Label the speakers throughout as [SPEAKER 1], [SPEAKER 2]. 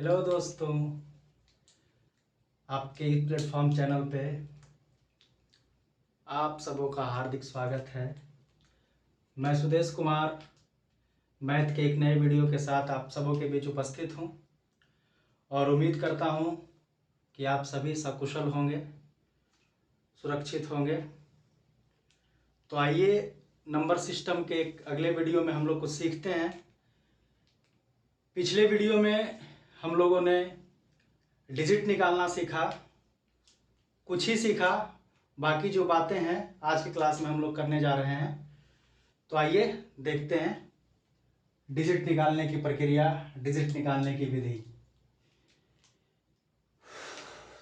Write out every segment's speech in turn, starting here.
[SPEAKER 1] Hello दोस्तों, आपके इस प्लेटफॉर्म चैनल पे आप सबों का हार्दिक स्वागत है। मैं सुदेश कुमार मैथ के एक नए वीडियो के साथ आप सबों के बीच उपस्थित हूँ और उम्मीद करता हूँ कि आप सभी सकुशल होंगे, सुरक्षित होंगे। तो आइए नंबर सिस्टम के एक अगले वीडियो में हम लोग कुछ सीखते हैं। पिछले वीडियो में हम लोगों ने डिजिट निकालना सीखा, कुछ ही सीखा, बाकी जो बातें हैं आज की क्लास में हम लोग करने जा रहे हैं। तो आइए देखते हैं डिजिट निकालने की प्रक्रिया, डिजिट निकालने की विधि।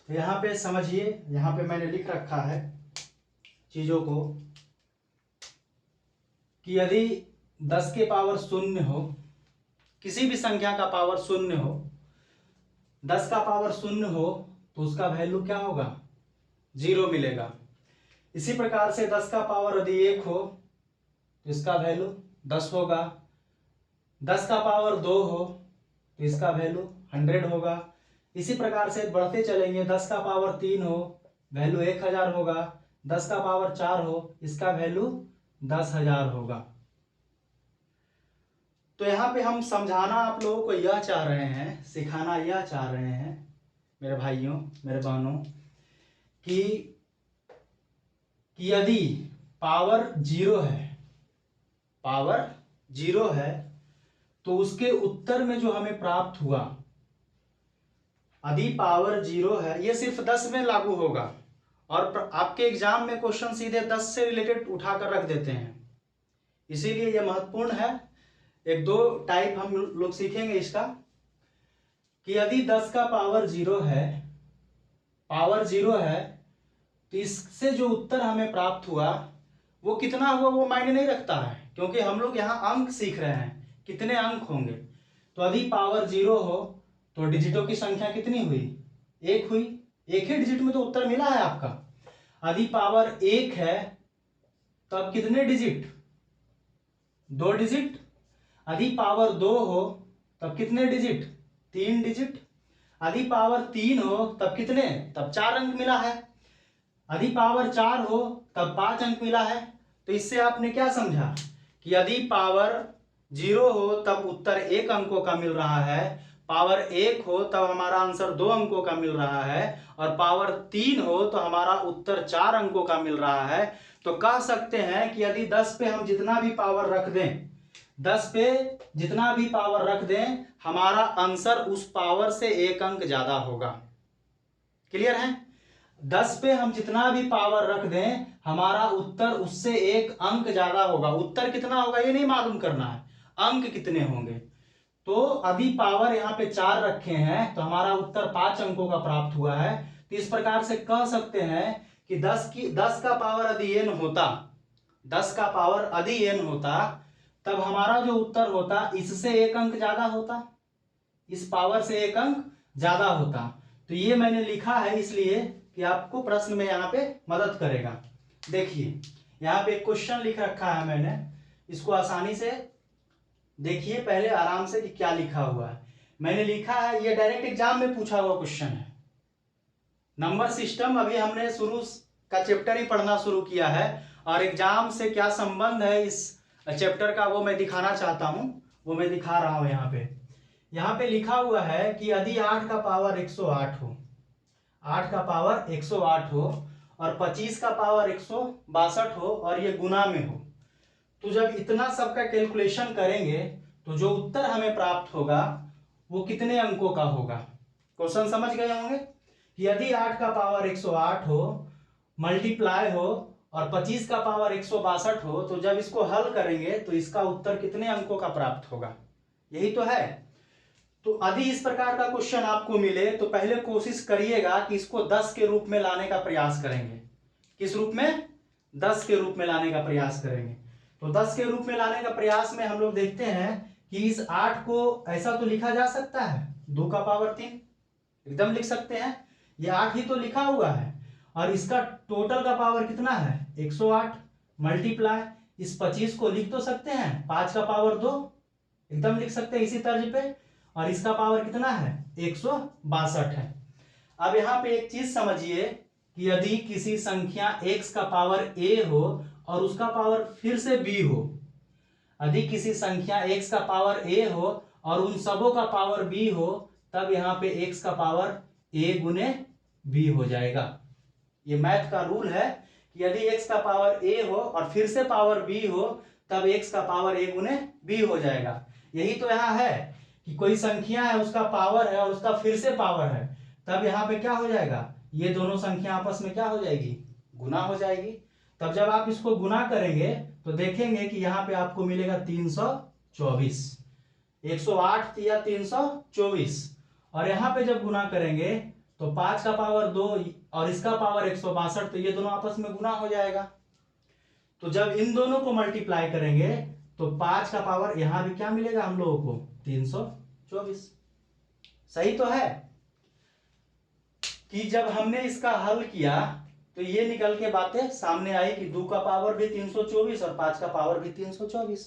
[SPEAKER 1] तो यहाँ पे समझिए, यहाँ पे मैंने लिख रखा है चीज़ों को कि यदि 10 के पावर शून्य हो, किसी भी संख्या का पावर शून्य हो, 10 का पावर शून्य हो तो उसका वैल्यू क्या होगा? 0 मिलेगा। इसी प्रकार से 10 का पावर यदि 1 हो तो इसका वैल्यू 10 होगा। 10 का पावर 2 हो तो इसका वैल्यू 100 होगा। इसी प्रकार से बढ़ते चलेंगे। 10 का पावर 3 हो, वैल्यू 1000 होगा। 10 का पावर 4 हो, इसका वैल्यू 10,000 होगा। तो यहाँ पे हम समझाना आप लोगों को यह चाह रहे हैं, सिखाना यह चाह रहे हैं मेरे भाइयों, मेरे बहनों, कि यदि पावर 0 है, पावर 0 है तो उसके उत्तर में जो हमें प्राप्त हुआ, यदि पावर 0 है, ये सिर्फ 10 में लागू होगा और आपके एग्जाम में क्वेश्चन सीधे 10 से रिलेटेड उठाकर रख देते हैं, इसीलिए यह महत्वपूर्ण है। एक दो टाइप हम लोग सीखेंगे इसका कि यदि 10 का पावर 0 है, पावर 0 है तो इससे जो उत्तर हमें प्राप्त हुआ वो कितना हुआ वो मायने नहीं रखता है, क्योंकि हम लोग यहाँ अंक सीख रहे हैं, कितने अंक होंगे। तो यदि पावर 0 हो तो डिजिटों की संख्या कितनी हुई? 1 हुई। एक ही डिजिट में तो उत्तर मिला है आपका। यदि पावर 1 है तब कितने डिजिट? 2 डिजिट। यदि पावर 2 हो तब कितने डिजिट? 3 डिजिट। यदि पावर 3 हो तब कितने? तब 4 अंक मिला है। यदि पावर 4 हो तब 5 अंक मिला है। तो इससे आपने क्या समझा कि यदि पावर 0 हो तब उत्तर 1 अंकों का मिल रहा है, पावर 1 हो तब हमारा आंसर 2 अंकों का मिल रहा है, और पावर 3 हो तो हमारा उत्तर 4 अंकों का मिल रहा है। तो कह सकते हैं कि यदि 10 पे हम जितना भी पावर रख दें, 10 पे जितना भी पावर रख दें, हमारा आंसर उस पावर से 1 अंक ज्यादा होगा। क्लियर है? 10 पे हम जितना भी पावर रख दें, हमारा उत्तर उससे 1 अंक ज्यादा होगा। उत्तर कितना होगा ये नहीं मालूम करना है, अंक कितने होंगे। तो अभी पावर यहाँ पे 4 रखे हैं तो हमारा उत्तर 5 अंकों का प्राप्त हुआ है। तो इस प्रकार से कह सकते हैं कि 10 का पावर यदि n होता, 10 का पावर यदि n होता तब हमारा जो उत्तर होता इससे 1 अंक ज्यादा होता, इस पावर से 1 अंक ज्यादा होता। तो ये मैंने लिखा है इसलिए कि आपको प्रश्न में यहाँ पे मदद करेगा। देखिए यहाँ पे एक क्वेश्चन लिख रखा है मैंने, इसको आसानी से देखिए पहले आराम से कि क्या लिखा हुआ है। मैंने लिखा है, ये डायरेक्ट एग्जाम में पूछा हुआ क्वेश्चन है। नंबर सिस्टम अभी हमने शुरू का चैप्टर ही पढ़ना शुरू किया है और एग्जाम से क्या संबंध है इस चैप्टर का वो मैं दिखाना चाहता हूं, वो मैं दिखा रहा हूं। यहाँ पे लिखा हुआ है कि यदि 8 का पावर 108 हो, 8 का पावर 108 हो और 25 का पावर 162 हो और ये गुना में हो, तो जब इतना सबका कैलकुलेशन करेंगे तो जो उत्तर हमें प्राप्त होगा वो कितने अंकों का होगा? क्वेश्चन समझ गए होंगे कि यदि 8 का पावर 108 हो मल्टीप्लाई हो और 25 का पावर 162 हो, तो जब इसको हल करेंगे तो इसका उत्तर कितने अंकों का प्राप्त होगा? यही तो है। तो यदि इस प्रकार का क्वेश्चन आपको मिले तो पहले कोशिश करिएगा कि इसको 10 के रूप में लाने का प्रयास करेंगे। किस रूप में? 10 के रूप में लाने का प्रयास करेंगे। तो 10 के रूप में लाने का प्रयास में हम लोग देखते हैं कि इस 8 को ऐसा तो लिखा जा सकता है, 2 का पावर 3 एकदम लिख सकते हैं, ये 8 ही तो लिखा हुआ है और इसका टोटल का पावर कितना है? 108 मल्टीप्लाई इस 25 को लिख तो सकते हैं, 5 का पावर 2 एकदम लिख सकते हैं इसी तर्ज पे, और इसका पावर कितना है 162 है। अब यहाँ पे एक चीज समझिए कि यदि किसी संख्या x का पावर a हो और उसका पावर फिर से b हो, यदि किसी संख्या x का पावर a हो और उन सबों का पावर b हो, तब यहाँ पे x का पावर a गुने b हो जाएगा। ये मैथ का रूल है कि यदि x का पावर a हो और फिर से पावर b हो, तब x का पावर a गुने b हो जाएगा। यही तो यहाँ है कि कोई संख्या है, उसका पावर है और उसका फिर से पावर है, तब यहाँ पे क्या हो जाएगा, ये दोनों संख्या आपस में क्या हो जाएगी, गुना हो जाएगी। तब जब आप इसको गुना करेंगे तो देखेंगे कि यहाँ पे आपको मिलेगा 324, 108 या 324, और यहाँ पे जब गुना करेंगे तो 5 का पावर 2 और इसका पावर 162, तो ये दोनों आपस में गुना हो जाएगा। तो जब इन दोनों को मल्टीप्लाई करेंगे तो 5 का पावर यहां भी क्या मिलेगा हम लोगों को 324। सही तो है कि जब हमने इसका हल किया तो ये निकल के बातें सामने आई कि 2 का पावर भी 324 और 5 का पावर भी 324।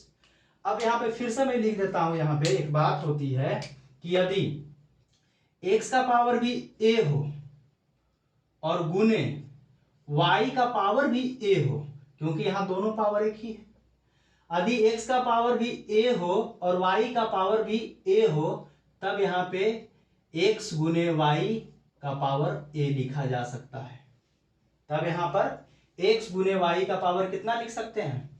[SPEAKER 1] अब यहाँ पे फिर से मैं लिख देता हूं, यहाँ पे एक बात होती है कि यदि x का पावर भी a हो और गुने y का पावर भी a हो, क्योंकि यहां दोनों पावर एक ही है, यदि x का पावर भी a हो और y का पावर भी a हो, तब यहाँ पे x गुने y का पावर a लिखा जा सकता है। तब यहां पर x गुने y का पावर कितना लिख सकते हैं,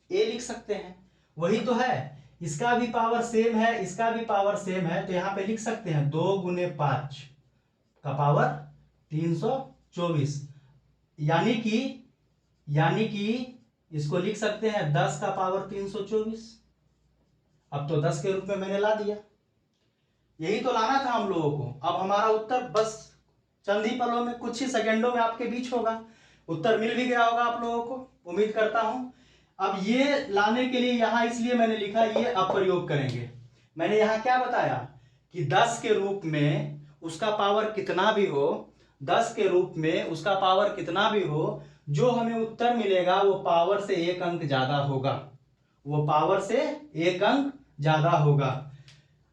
[SPEAKER 1] a लिख सकते हैं। वही तो है, इसका भी पावर सेम है, इसका भी पावर सेम है, तो यहां पे लिख सकते हैं 2 गुने 5 का पावर 324, यानी कि इसको लिख सकते हैं 10 का पावर 324। अब तो 10 के रूप में मैंने ला दिया, यही तो लाना था हम लोगों को। अब हमारा उत्तर बस चंद ही पलों में, कुछ ही सेकंडों में आपके बीच होगा। उत्तर मिल भी गया होगा आप लोगों को, उम्मीद करता हूं। अब ये लाने के लिए यहां इसलिए मैंने लिखा ये अब प्रयोग करेंगे। मैंने यहां क्या बताया कि 10 के रूप में उसका पावर कितना भी हो, 10 के रूप में उसका पावर कितना भी हो, जो हमें उत्तर मिलेगा वो पावर से 1 अंक ज्यादा होगा, वो पावर से 1 अंक ज्यादा होगा।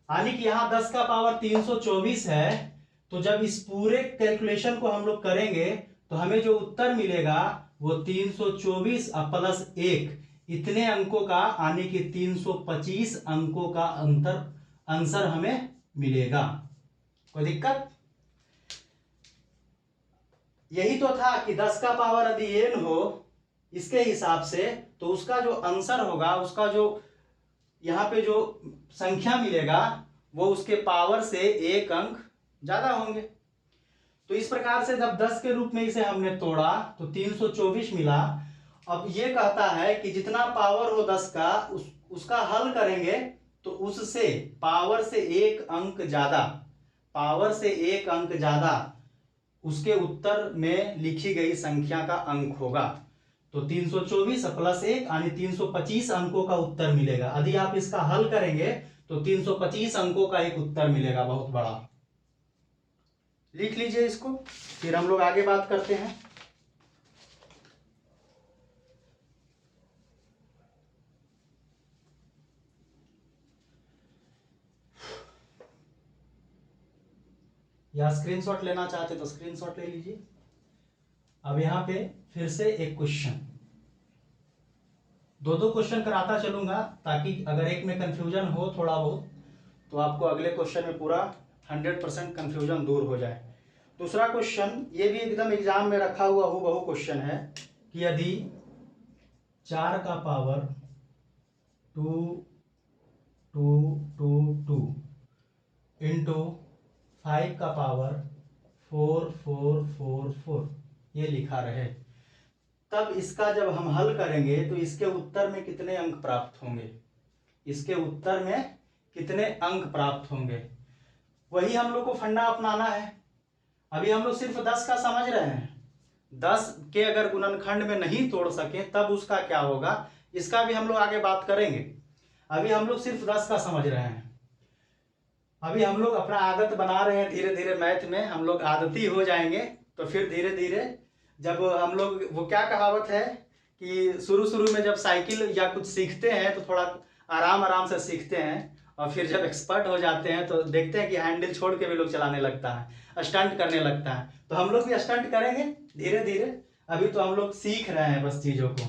[SPEAKER 1] यानी कि यहां 10 का पावर 324 है, तो जब इस पूरे कैलकुलेशन को हम लोग करेंगे तो हमें जो उत्तर मिलेगा वो 324 प्लस 1, इतने अंकों का, यानी कि 325 अंकों का आंसर हमें मिलेगा। कोई दिक्कत? यही तो था कि 10 का पावर यदि n हो इसके हिसाब से, तो उसका जो आंसर होगा, उसका जो यहाँ पे जो संख्या मिलेगा वो उसके पावर से 1 अंक ज्यादा होंगे। तो इस प्रकार से जब 10 के रूप में इसे हमने तोड़ा तो 324 मिला। अब ये कहता है कि जितना पावर हो 10 का उसका हल करेंगे तो उससे पावर से 1 अंक ज्यादा, पावर से 1 अंक ज्यादा उसके उत्तर में लिखी गई संख्या का अंक होगा। तो 324 प्लस 1 यानी 325 अंकों का उत्तर मिलेगा। यदि आप इसका हल करेंगे तो 325 अंकों का एक उत्तर मिलेगा, बहुत बड़ा। लिख लीजिए इसको, फिर हम लोग आगे बात करते हैं। या स्क्रीनशॉट लेना चाहते तो स्क्रीनशॉट ले लीजिए। अब यहां पे फिर से एक क्वेश्चन, दो क्वेश्चन कराता चलूंगा ताकि अगर एक में कंफ्यूजन हो थोड़ा बहुत तो आपको अगले क्वेश्चन में पूरा 100% कंफ्यूजन दूर हो जाए। दूसरा क्वेश्चन, ये भी एकदम एग्जाम में रखा हुआ हूबहू क्वेश्चन है कि यदि 4 का पावर 2 2 2 2 इंटू 5 का पावर 4 4 4 4 ये लिखा रहे, तब इसका जब हम हल करेंगे तो इसके उत्तर में कितने अंक प्राप्त होंगे, इसके उत्तर में कितने अंक प्राप्त होंगे, वही हम लोग को फंडा अपनाना है। अभी हम लोग सिर्फ 10 का समझ रहे हैं, 10 के अगर गुणनखंड में नहीं तोड़ सके तब उसका क्या होगा, इसका भी हम लोग आगे बात करेंगे। अभी हम लोग सिर्फ 10 का समझ रहे हैं। अभी हम लोग अपना आदत बना रहे हैं, धीरे धीरे मैथ में हम लोग आदती हो जाएंगे, तो फिर धीरे धीरे जब हम लोग, वो क्या कहावत है कि शुरू शुरू में जब साइकिल या कुछ सीखते हैं तो थोड़ा आराम आराम से सीखते हैं, और फिर जब एक्सपर्ट हो जाते हैं तो देखते हैं कि हैंडल छोड़ के भी लोग चलाने लगता है, स्टंट करने लगता है। तो हम लोग भी स्टंट करेंगे धीरे धीरे, अभी तो हम लोग सीख रहे हैं बस चीज़ों को।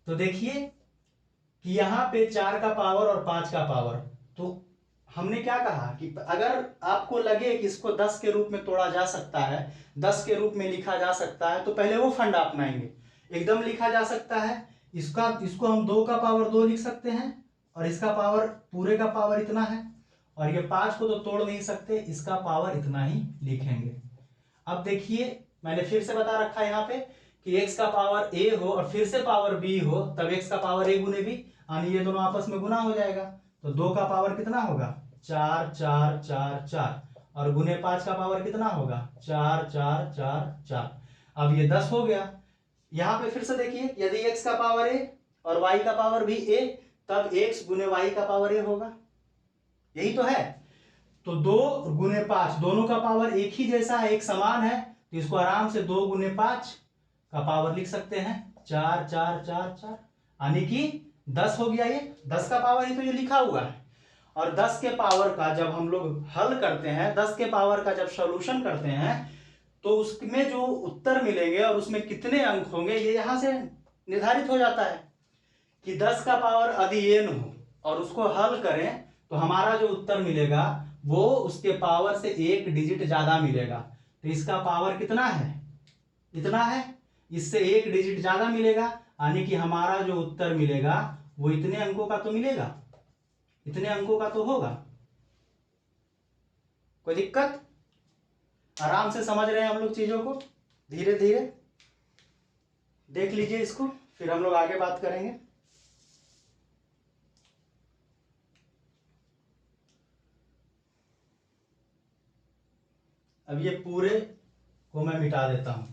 [SPEAKER 1] तो देखिए कि यहाँ पे 4 का पावर और 5 का पावर, तो हमने क्या कहा कि अगर आपको लगे कि इसको 10 के रूप में तोड़ा जा सकता है, 10 के रूप में लिखा जा सकता है, तो पहले वो फंडा अपनाएंगे। एकदम लिखा जा सकता है, इसको हम 2 का पावर 2 लिख सकते हैं, और इसका पावर पूरे का पावर इतना है, और ये 5 को तो तोड़ नहीं सकते, इसका पावर इतना ही लिखेंगे। अब देखिए मैंने फिर से बता रखा है यहाँ पे कि x का पावर a हो और फिर से पावर b हो, तब x का पावर a गुने b, यानी ये दोनों आपस में गुना हो जाएगा। तो 2 का पावर कितना होगा 4 4 4 4, और गुने 5 का पावर कितना होगा 4 4 4 4। अब ये 10 हो गया। यहाँ पे फिर से देखिए यदि x का पावर a और y का पावर भी a, तब x गुने y का पावर a होगा, यही तो है। तो 2 गुने 5 दोनों का पावर एक ही जैसा है, एक समान है, तो इसको आराम से 2 गुने 5 का पावर लिख सकते हैं 4 4 4 4, यानी कि 10 हो गया। ये 10 का पावर ही तो ये लिखा हुआ है। और 10 के पावर का जब हम लोग हल करते हैं, 10 के पावर का जब सॉल्यूशन करते हैं, तो उसमें जो उत्तर मिलेंगे और उसमें कितने अंक होंगे ये यहां से निर्धारित हो जाता है कि 10 का पावर यदि n हो और उसको हल करें तो हमारा जो उत्तर मिलेगा वो उसके पावर से 1 डिजिट ज्यादा मिलेगा। तो इसका पावर कितना है, इतना है, इससे 1 डिजिट ज्यादा मिलेगा, यानी कि हमारा जो उत्तर मिलेगा वो इतने अंकों का तो मिलेगा, इतने अंकों का तो होगा। कोई दिक्कत? आराम से समझ रहे हैं हम लोग चीजों को, धीरे धीरे देख लीजिए इसको, फिर हम लोग आगे बात करेंगे। अब ये पूरे को मैं मिटा देता हूं।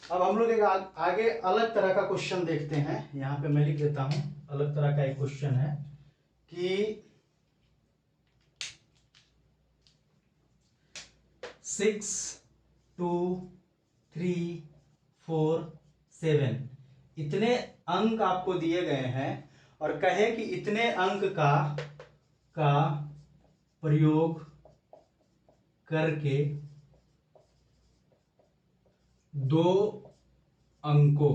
[SPEAKER 1] अब हम लोग एक आगे अलग तरह का क्वेश्चन देखते हैं। यहां पे मैं लिख देता हूं, अलग तरह का एक क्वेश्चन है कि 6 2 3 4 7 इतने अंक आपको दिए गए हैं और कहे कि इतने अंक का प्रयोग करके 2 अंकों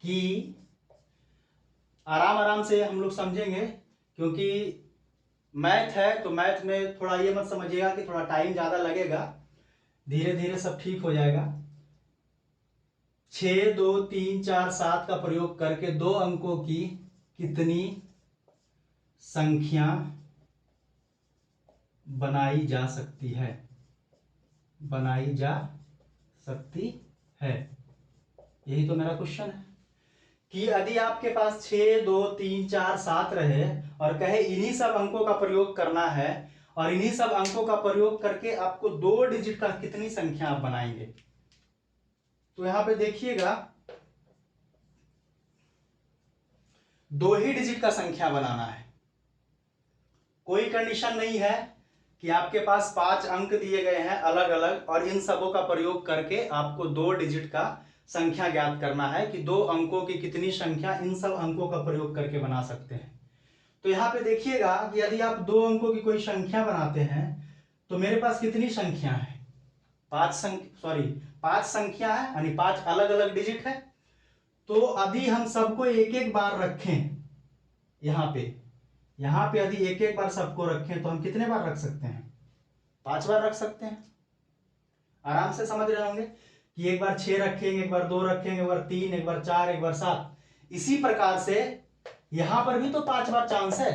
[SPEAKER 1] की, आराम आराम से हम लोग समझेंगे क्योंकि मैथ है, तो मैथ में थोड़ा ये मत समझिएगा कि थोड़ा टाइम ज़्यादा लगेगा, धीरे धीरे सब ठीक हो जाएगा। 6 2 3 4 7 का प्रयोग करके 2 अंकों की कितनी संख्या बनाई जा सकती है, बनाई जा सकती है, यही तो मेरा क्वेश्चन है कि यदि आपके पास 6 2 3 4 7 रहे और कहे इन्हीं सब अंकों का प्रयोग करना है और इन्हीं सब अंकों का प्रयोग करके आपको 2 डिजिट का कितनी संख्या आप बनाएंगे, तो यहां पे देखिएगा 2 ही डिजिट का संख्या बनाना है। कोई कंडीशन नहीं है कि आपके पास 5 अंक दिए गए हैं अलग अलग और इन सबों का प्रयोग करके आपको 2 डिजिट का संख्या ज्ञात करना है कि 2 अंकों की कितनी संख्या इन सब अंकों का प्रयोग करके बना सकते हैं। तो यहाँ पे देखिएगा कि यदि आप 2 अंकों की कोई संख्या बनाते हैं तो मेरे पास कितनी संख्या है, 5 संख्या है, यानी 5 अलग अलग डिजिट है। तो यदि हम सबको एक एक बार रखें, यहाँ पे यदि एक एक बार सबको रखें तो हम कितने बार रख सकते हैं, 5 बार रख सकते हैं। आराम से समझ रहे होंगे कि एक बार 6 रखेंगे, एक बार 2 रखेंगे, एक बार 3, एक बार 4, एक बार 7। इसी प्रकार से यहां पर भी तो 5 बार चांस है,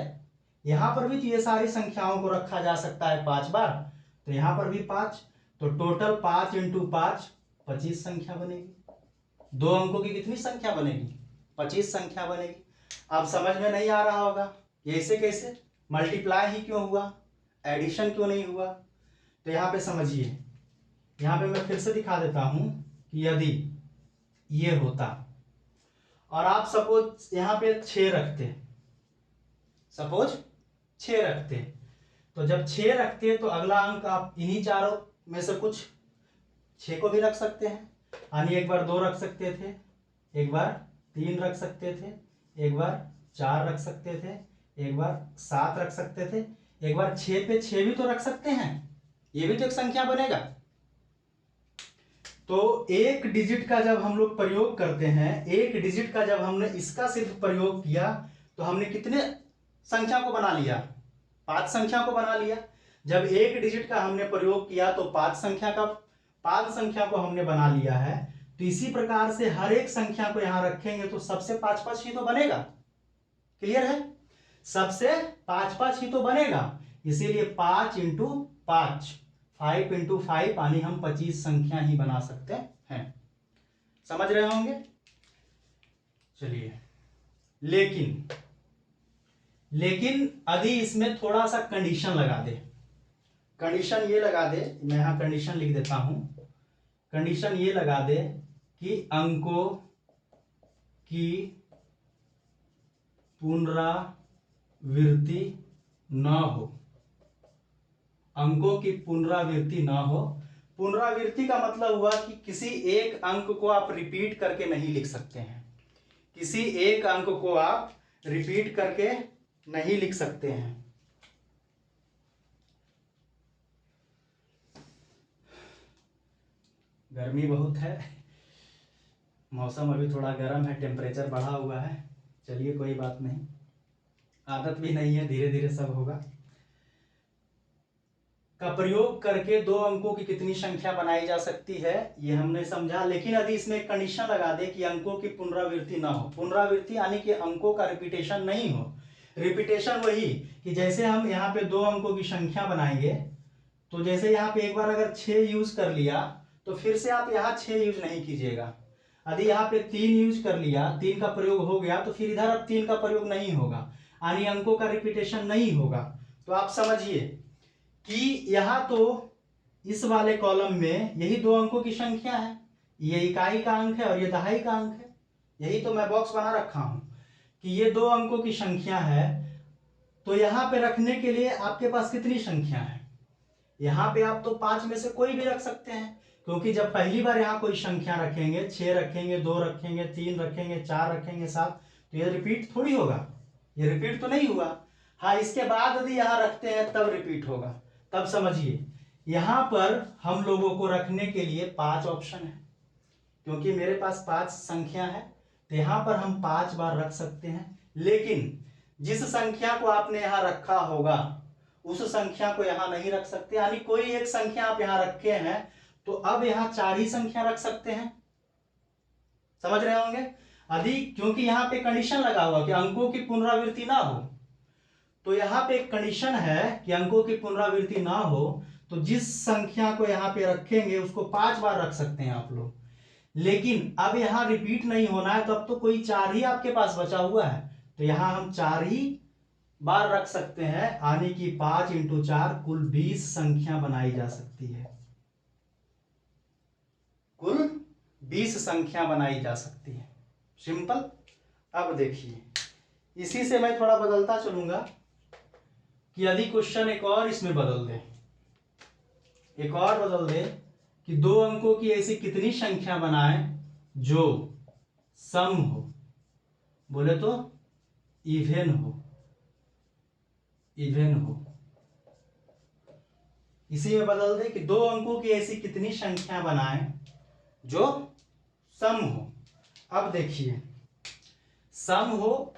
[SPEAKER 1] यहां पर भी तो ये सारी संख्याओं को रखा जा सकता है 5 बार, तो यहां पर भी 5, तो टोटल 5 × 5 25 संख्या बनेगी। 2 अंकों की कितनी संख्या बनेगी, 25 संख्या बनेगी। अब समझ में नहीं आ रहा होगा ऐसे कैसे, मल्टीप्लाई ही क्यों हुआ, एडिशन क्यों नहीं हुआ, तो यहां पे समझिए। यहां पे मैं फिर से दिखा देता हूं कि यदि ये होता और आप सपोज यहां पे 6 रखते, सपोज 6 रखते, तो जब 6 रखते तो अगला अंक आप इन्हीं चारों में से कुछ 6 को भी रख सकते हैं, यानी एक बार 2 रख सकते थे, एक बार 3 रख सकते थे, एक बार 4 रख सकते थे, एक बार 7 रख सकते थे, एक बार 6 पे 6 भी तो रख सकते हैं, ये भी तो एक संख्या बनेगा। तो एक डिजिट का जब हम लोग प्रयोग करते हैं, एक डिजिट का जब हमने इसका सिर्फ प्रयोग किया तो हमने कितने संख्या को बना लिया? 5 संख्या को बना लिया। जब एक डिजिट का हमने प्रयोग किया तो 5 संख्या को हमने बना लिया है। तो इसी प्रकार से हर एक संख्या को यहां रखेंगे तो सबसे 5-5 ही तो बनेगा। क्लियर है? सबसे 5-5 ही तो बनेगा। इसीलिए 5 × 5, 5 × 5 यानी हम 25 संख्या ही बना सकते हैं। समझ रहे होंगे? चलिए, लेकिन यदि इसमें थोड़ा सा कंडीशन लगा दे, कंडीशन ये लगा दे, मैं यहां कंडीशन लिख देता हूं, कंडीशन ये लगा दे कि अंकों की पुनरावृत्ति न हो, अंकों की पुनरावृत्ति ना हो। पुनरावृत्ति का मतलब हुआ कि किसी एक अंक को आप रिपीट करके नहीं लिख सकते हैं, किसी एक अंक को आप रिपीट करके नहीं लिख सकते हैं। गर्मी बहुत है, मौसम अभी थोड़ा गर्म है, टेम्परेचर बढ़ा हुआ है। चलिए कोई बात नहीं, आदत भी नहीं है, धीरे धीरे सब होगा। का प्रयोग करके 2 अंकों की कितनी संख्या बनाई जा सकती है ये हमने समझा। लेकिन यदि इसमें कंडीशन लगा दे कि अंकों की पुनरावृत्ति ना हो, पुनरावृत्ति यानी कि अंकों का रिपीटेशन नहीं हो। रिपीटेशन वही कि जैसे हम यहाँ पे 2 अंकों की संख्या बनाएंगे तो जैसे यहाँ पे एक बार अगर 6 यूज कर लिया तो फिर से आप यहाँ 6 यूज नहीं कीजिएगा। यदि यहाँ पे 3 यूज कर लिया, 3 का प्रयोग हो गया तो फिर इधर अब 3 का प्रयोग नहीं होगा, यानी अंकों का रिपीटेशन नहीं होगा। तो आप समझिए कि यहाँ तो इस वाले कॉलम में यही 2 अंकों की संख्या है, ये इकाई का अंक है और ये दहाई का अंक है। यही तो मैं बॉक्स बना रखा हूं कि ये 2 अंकों की संख्या है। तो यहाँ पे रखने के लिए आपके पास कितनी संख्या है? यहाँ पे आप तो 5 में से कोई भी रख सकते हैं, क्योंकि जब पहली बार यहाँ कोई संख्या रखेंगे, 6 रखेंगे, 2 रखेंगे, 3 रखेंगे, 4 रखेंगे, 7, तो ये रिपीट थोड़ी होगा, ये रिपीट तो नहीं हुआ। हाँ, इसके बाद यदि यहाँ रखते हैं तब रिपीट होगा। तब समझिए यहां पर हम लोगों को रखने के लिए 5 ऑप्शन है, क्योंकि मेरे पास 5 संख्या है तो यहां पर हम 5 बार रख सकते हैं। लेकिन जिस संख्या को आपने यहां रखा होगा उस संख्या को यहां नहीं रख सकते, यानी कोई एक संख्या आप यहां रखे हैं तो अब यहां 4 ही संख्या रख सकते हैं। समझ रहे होंगे? यदि क्योंकि यहां पे कंडीशन लगा हुआ कि अंकों की पुनरावृत्ति ना हो, तो यहाँ पे एक कंडीशन है कि अंकों की पुनरावृत्ति ना हो, तो जिस संख्या को यहाँ पे रखेंगे उसको 5 बार रख सकते हैं आप लोग। लेकिन अब यहाँ रिपीट नहीं होना है, तो अब तो कोई 4 ही आपके पास बचा हुआ है, तो यहाँ हम 4 ही बार रख सकते हैं, यानी कि 5 × 4 कुल 20 संख्या बनाई जा सकती है, कुल 20 संख्या बनाई जा सकती है। सिंपल। अब देखिए, इसी से मैं थोड़ा बदलता चलूंगा कि यदि क्वेश्चन एक और इसमें बदल दे, एक और बदल दे कि 2 अंकों की ऐसी कितनी संख्या बनाएं जो सम हो, बोले तो इवन हो, इवन हो। इसी में बदल दे कि 2 अंकों की ऐसी कितनी संख्या बनाएं जो सम हो। अब देखिए, सम हो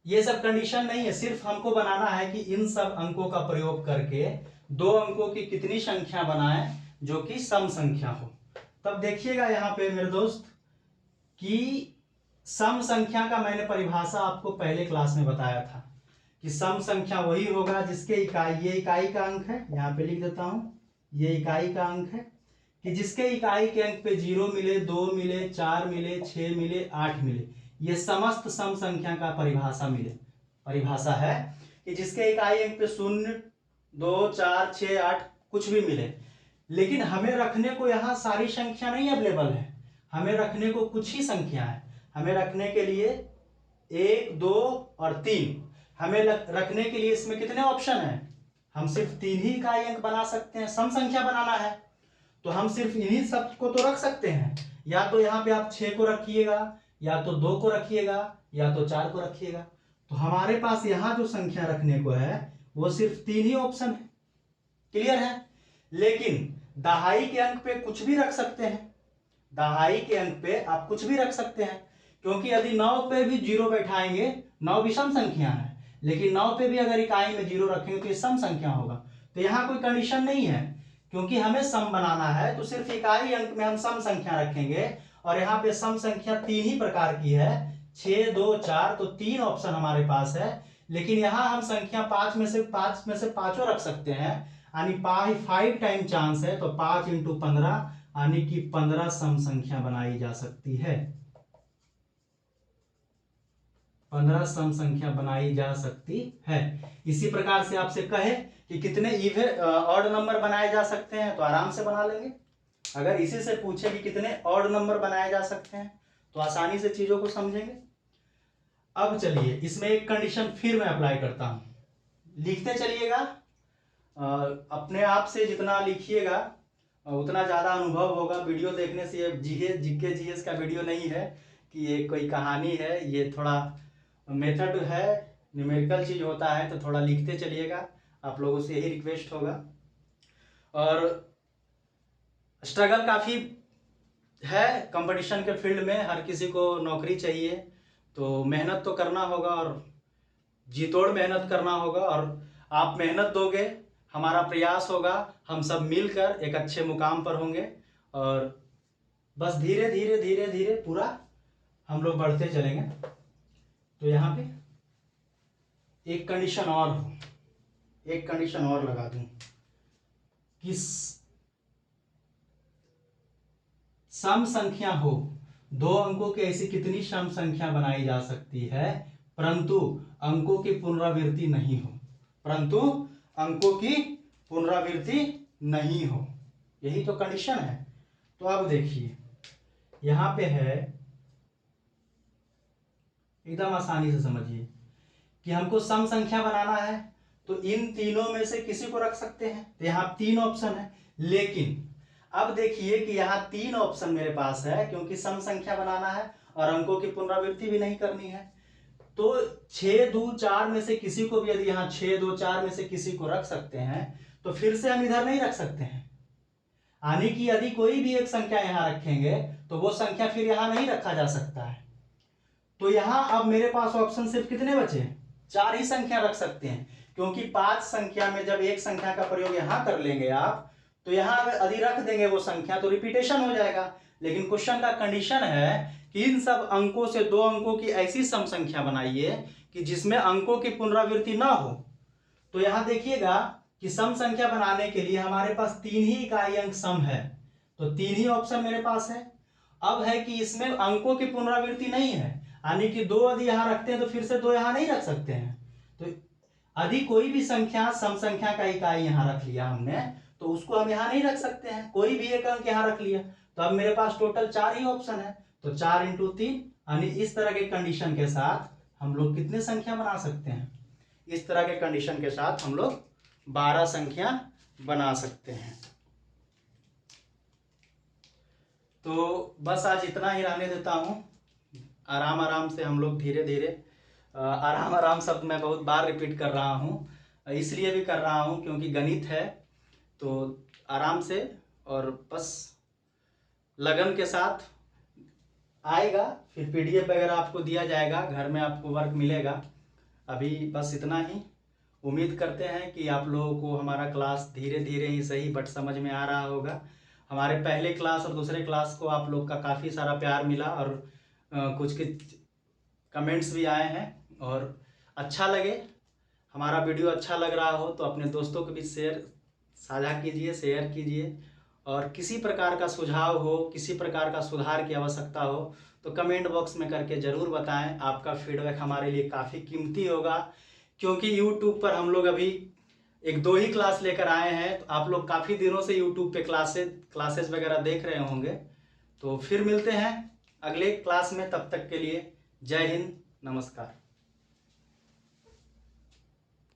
[SPEAKER 1] ये सब कंडीशन नहीं है, सिर्फ हमको बनाना है कि इन सब अंकों का प्रयोग करके 2 अंकों की कितनी संख्या बनाएं जो कि सम संख्या हो। तब देखिएगा यहाँ पे मेरे दोस्त कि सम संख्या का मैंने परिभाषा आपको पहले क्लास में बताया था कि सम संख्या वही होगा जिसके इकाई, ये इकाई का अंक है, यहाँ पे लिख देता हूं, ये इकाई का अंक है, कि जिसके इकाई के अंक पे 0 मिले, 2 मिले, 4 मिले, 6 मिले, 8 मिले, ये समस्त सम संख्या का परिभाषा है कि जिसके इकाई अंक पे 0, 2, 4, 6, 8 कुछ भी मिले। लेकिन हमें रखने को यहाँ सारी संख्या नहीं अवेलेबल है, हमें रखने को कुछ ही संख्या है। हमें रखने के लिए 1, 2 और 3, हमें रखने के लिए इसमें कितने ऑप्शन हैं? हम सिर्फ 3 ही इकाई अंक बना सकते हैं, सम संख्या बनाना है तो हम सिर्फ इन्हीं सब को तो रख सकते हैं। या तो यहाँ पे आप 6 को रखिएगा, या तो 2 को रखिएगा, या तो 4 को रखिएगा। तो हमारे पास यहाँ जो संख्या रखने को है वो सिर्फ 3 ही ऑप्शन है। क्लियर है? लेकिन दहाई के अंक पे कुछ भी रख सकते हैं, दहाई के अंक पे आप कुछ भी रख सकते हैं, क्योंकि यदि 9 पे भी 0 बैठाएंगे, 9 भी सम संख्या है, लेकिन 9 पे भी अगर इकाई में 0 रखेंगे तो ये सम संख्या होगा। तो यहाँ कोई कंडीशन नहीं है, क्योंकि हमें सम बनाना है तो सिर्फ इकाई अंक में हम सम संख्या रखेंगे। और यहाँ पे सम संख्या 3 ही प्रकार की है, 6, 2, 4, तो 3 ऑप्शन हमारे पास है। लेकिन यहाँ हम संख्या 5 में से पांचों रख सकते हैं, यानी 5 टाइम चांस है, तो 5 × 15 यानी कि 15 सम संख्या बनाई जा सकती है। 15 सम संख्या बनाई जा सकती है। इसी प्रकार से आपसे कहे कि कितने इवन ऑड नंबर बनाए जा सकते हैं, तो आराम से बना लेंगे। अगर इसी से पूछे कि कितने ऑड नंबर बनाए जा सकते हैं, तो आसानी से चीजों को समझेंगे। अब चलिए इसमें एक कंडीशन फिर मैं अप्लाई करता हूं, लिखते चलिएगा। अपने आप से जितना लिखिएगा उतना ज़्यादा अनुभव होगा। वीडियो देखने से ये जीके जीएस का वीडियो नहीं है कि ये कोई कहानी है, ये थोड़ा मेथड है, न्यूमेरिकल चीज़ होता है, तो थोड़ा लिखते चलिएगा। आप लोगों से यही रिक्वेस्ट होगा। और स्ट्रगल काफ़ी है कंपटीशन के फील्ड में, हर किसी को नौकरी चाहिए, तो मेहनत तो करना होगा और जी तोड़ मेहनत करना होगा। और आप मेहनत दोगे, हमारा प्रयास होगा, हम सब मिलकर एक अच्छे मुकाम पर होंगे। और बस धीरे धीरे धीरे धीरे पूरा हम लोग बढ़ते चलेंगे। तो यहाँ पे एक कंडीशन और हो, एक कंडीशन और लगा दूं कि सम संख्या हो, 2 अंकों की ऐसी कितनी सम संख्या बनाई जा सकती है परंतु अंकों की पुनरावृत्ति नहीं हो, परंतु अंकों की पुनरावृत्ति नहीं हो। यही तो कंडीशन है। तो अब देखिए यहां पे है, एकदम आसानी से समझिए कि हमको सम संख्या बनाना है, तो इन तीनों में से किसी को रख सकते हैं। तो यहाँ 3 ऑप्शन है, लेकिन अब देखिए कि यहाँ 3 ऑप्शन मेरे पास है, क्योंकि सम संख्या बनाना है और अंकों की पुनरावृत्ति भी नहीं करनी है। तो 6, 2, 4 में से किसी को भी, यदि यहाँ 6, 2, 4 में से किसी को रख सकते हैं, तो फिर से हम इधर नहीं रख सकते हैं। यानी कि यदि कोई भी एक संख्या यहाँ रखेंगे तो वो संख्या फिर यहाँ नहीं रखा जा सकता है। तो यहाँ अब मेरे पास ऑप्शन सिर्फ कितने बचे? 4 ही संख्या रख सकते हैं, क्योंकि 5 संख्या में जब एक संख्या का प्रयोग यहाँ कर लेंगे आप, तो यहाँ यदि रख देंगे वो संख्या तो रिपीटेशन हो जाएगा। लेकिन क्वेश्चन का कंडीशन है कि इन सब अंकों से 2 अंकों की ऐसी सम संख्या बनाइए कि जिसमें अंकों की पुनरावृत्ति ना हो। तो यहाँ देखिएगा कि सम संख्या बनाने के लिए हमारे पास 3 ही इकाई अंक सम है, तो 3 ही ऑप्शन मेरे पास है। अब है कि इसमें अंकों की पुनरावृत्ति नहीं है, यानी कि 2 यदि यहाँ रखते हैं तो फिर से 2 यहाँ नहीं रख सकते हैं। तो यदि कोई भी संख्या सम संख्या का इकाई यहाँ रख लिया हमने, तो उसको हम यहाँ नहीं रख सकते हैं। कोई भी एक अंक यहाँ रख लिया, तो अब मेरे पास टोटल 4 ही ऑप्शन है, तो 4 × 3, यानी इस तरह के कंडीशन के साथ हम लोग कितने संख्या बना सकते हैं? इस तरह के कंडीशन के साथ हम लोग 12 संख्या बना सकते हैं। तो बस आज इतना ही रहने देता हूँ। आराम आराम से हम लोग धीरे धीरे, आराम आराम शब्द मैं बहुत बार रिपीट कर रहा हूँ, इसलिए भी कर रहा हूँ क्योंकि गणित है, तो आराम से और बस लगन के साथ आएगा। फिर पीडीएफ वगैरह आपको दिया जाएगा, घर में आपको वर्क मिलेगा। अभी बस इतना ही। उम्मीद करते हैं कि आप लोगों को हमारा क्लास धीरे धीरे ही सही बट समझ में आ रहा होगा। हमारे पहले क्लास और दूसरे क्लास को आप लोग का काफ़ी सारा प्यार मिला और कुछ कमेंट्स भी आए हैं। और अच्छा लगे, हमारा वीडियो अच्छा लग रहा हो तो अपने दोस्तों के बीच साझा कीजिए, शेयर कीजिए। और किसी प्रकार का सुझाव हो, किसी प्रकार का सुधार की आवश्यकता हो तो कमेंट बॉक्स में करके ज़रूर बताएं। आपका फीडबैक हमारे लिए काफ़ी कीमती होगा, क्योंकि यूट्यूब पर हम लोग अभी 1-2 ही क्लास लेकर आए हैं। तो आप लोग काफ़ी दिनों से यूट्यूब पे क्लासेस वगैरह देख रहे होंगे। तो फिर मिलते हैं अगले क्लास में, तब तक के लिए जय हिंद, नमस्कार।